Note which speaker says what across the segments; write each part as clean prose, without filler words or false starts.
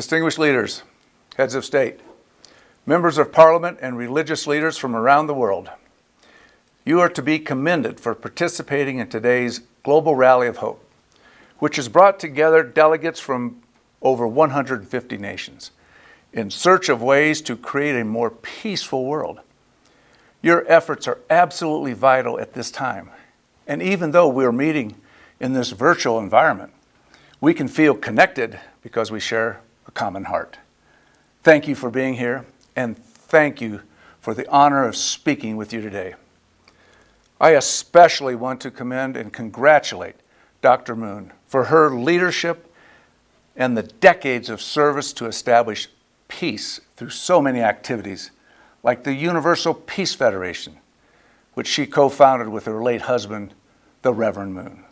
Speaker 1: distinguished leaders, heads of state, members of parliament, and religious leaders from around the world. You are to be commended for participating in today's Global Rally of Hope, which has brought together delegates from over 150 nations in search of ways to create a more peaceful world. Your efforts are absolutely vital at this time. And even though we're meeting in this virtual environment, we can feel connected because we share a common heart. Thank you for being here, and thank you for the honor of speaking with you today. I especially want to commend and congratulate Dr. Moon for her leadership and the decades of service to establish peace through so many activities, like the Universal Peace Federation, which she co-founded with her late husband, the Reverend Moon.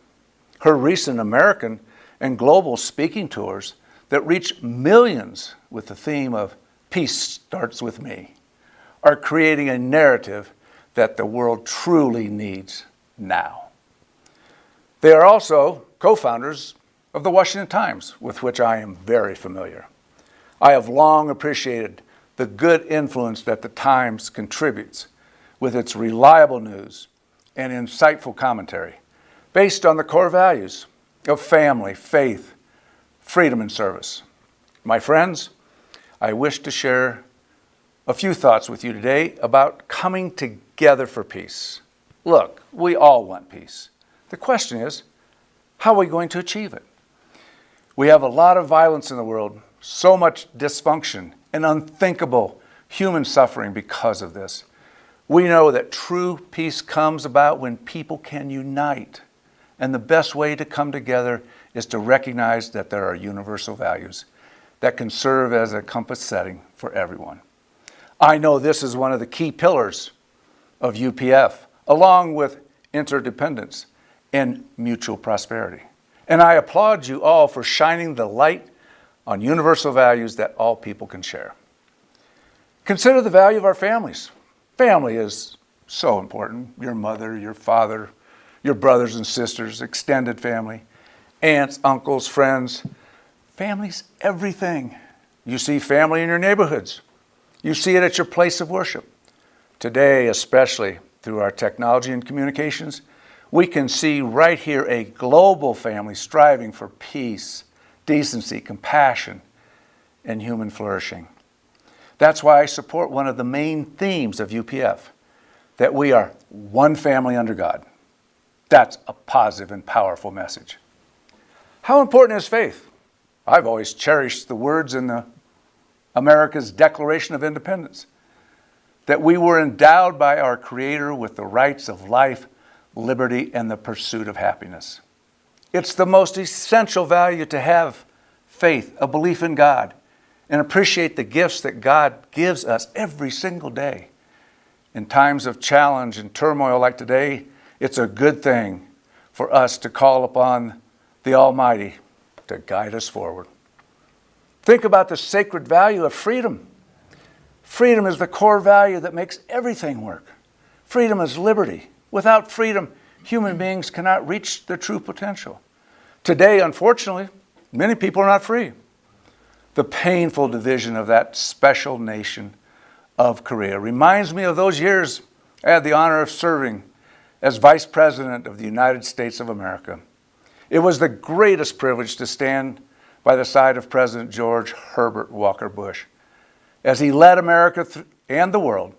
Speaker 1: Her recent American and global speaking tours that reach millions with the theme of Peace Starts With Me are creating a narrative that the world truly needs now. They are also co-founders of the Washington Times, with which I am very familiar. I have long appreciated the good influence that the Times contributes with its reliable news and insightful commentary based on the core values of family, faith, freedom, and service. My friends, I wish to share a few thoughts with you today about coming together for peace. Look, we all want peace. The question is, how are we going to achieve it? We have a lot of violence in the world, so much dysfunction and unthinkable human suffering because of this. We know that true peace comes about when people can unite. And the best way to come together is to recognize that there are universal values that can serve as a compass setting for everyone. I know this is one of the key pillars of UPF, along with interdependence and mutual prosperity. And I applaud you all for shining the light on universal values that all people can share. Consider the value of our families. Family is so important. Your mother, your father, your brothers and sisters, extended family, aunts, uncles, friends. Family's everything. You see family in your neighborhoods. You see it at your place of worship. Today, especially through our technology and communications, we can see right here a global family striving for peace, decency, compassion, and human flourishing. That's why I support one of the main themes of UPF, that we are one family under God. That's a positive and powerful message. How important is faith? I've always cherished the words in America's Declaration of Independence, that we were endowed by our Creator with the rights of life, liberty, and the pursuit of happiness. It's the most essential value to have faith, a belief in God, and appreciate the gifts that God gives us every single day. In times of challenge and turmoil like today, it's a good thing for us to call upon the Almighty to guide us forward. Think about the sacred value of freedom. Freedom is the core value that makes everything work. Freedom is liberty. Without freedom, human beings cannot reach their true potential. Today, unfortunately, many people are not free. The painful division of that special nation of Korea reminds me of those years I had the honor of serving as Vice President of the United States of America. It was the greatest privilege to stand by the side of President George Herbert Walker Bush as he led America and the world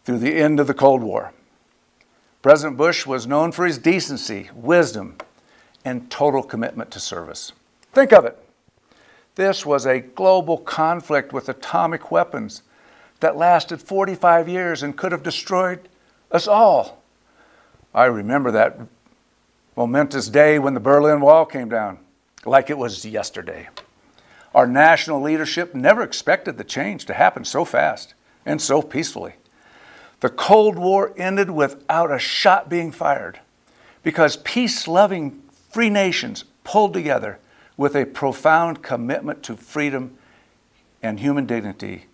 Speaker 1: through the end of the Cold War. President Bush was known for his decency, wisdom, and total commitment to service. Think of it. This was a global conflict with atomic weapons that lasted 45 years and could have destroyed us all. I remember that momentous day when the Berlin Wall came down, like it was yesterday. Our national leadership never expected the change to happen so fast and so peacefully. The Cold War ended without a shot being fired because peace-loving free nations pulled together with a profound commitment to freedom and human dignity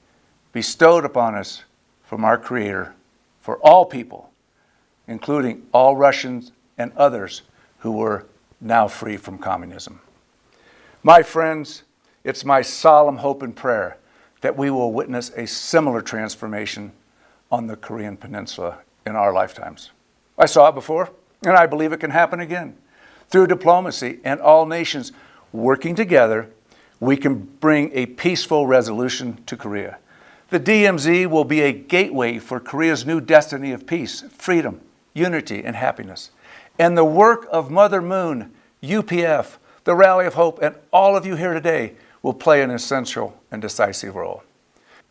Speaker 1: bestowed upon us from our Creator for all people, including all Russians and others who were now free from communism. My friends, it's my solemn hope and prayer that we will witness a similar transformation on the Korean Peninsula in our lifetimes. I saw it before, and I believe it can happen again. Through diplomacy and all nations working together, we can bring a peaceful resolution to Korea. The DMZ will be a gateway for Korea's new destiny of peace, freedom, unity, and happiness. And the work of Mother Moon, UPF, the Rally of Hope, and all of you here today will play an essential and decisive role.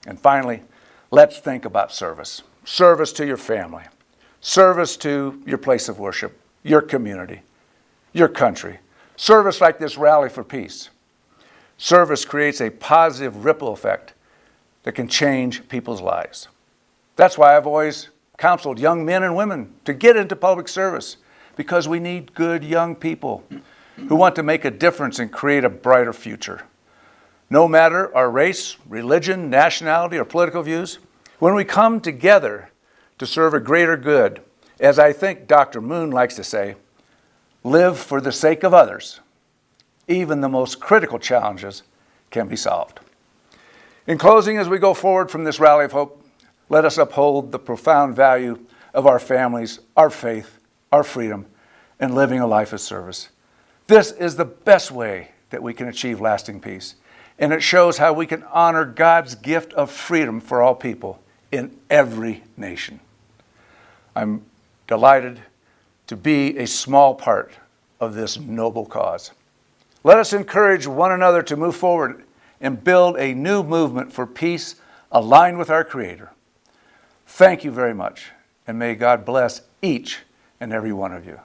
Speaker 1: And finally, let's think about service. Service to your family. Service to your place of worship, your community, your country. Service like this Rally for Peace. Service creates a positive ripple effect that can change people's lives. That's why I've always counseled young men and women to get into public service, because we need good young people who want to make a difference and create a brighter future. No matter our race, religion, nationality, or political views, when we come together to serve a greater good, as I think Dr. Moon likes to say, live for the sake of others, even the most critical challenges can be solved. In closing, as we go forward from this Rally of Hope, let us uphold the profound value of our families, our faith, our freedom, and living a life of service. This is the best way that we can achieve lasting peace, and it shows how we can honor God's gift of freedom for all people in every nation. I'm delighted to be a small part of this noble cause. Let us encourage one another to move forward and build a new movement for peace aligned with our Creator. Thank you very much, and may God bless each and every one of you.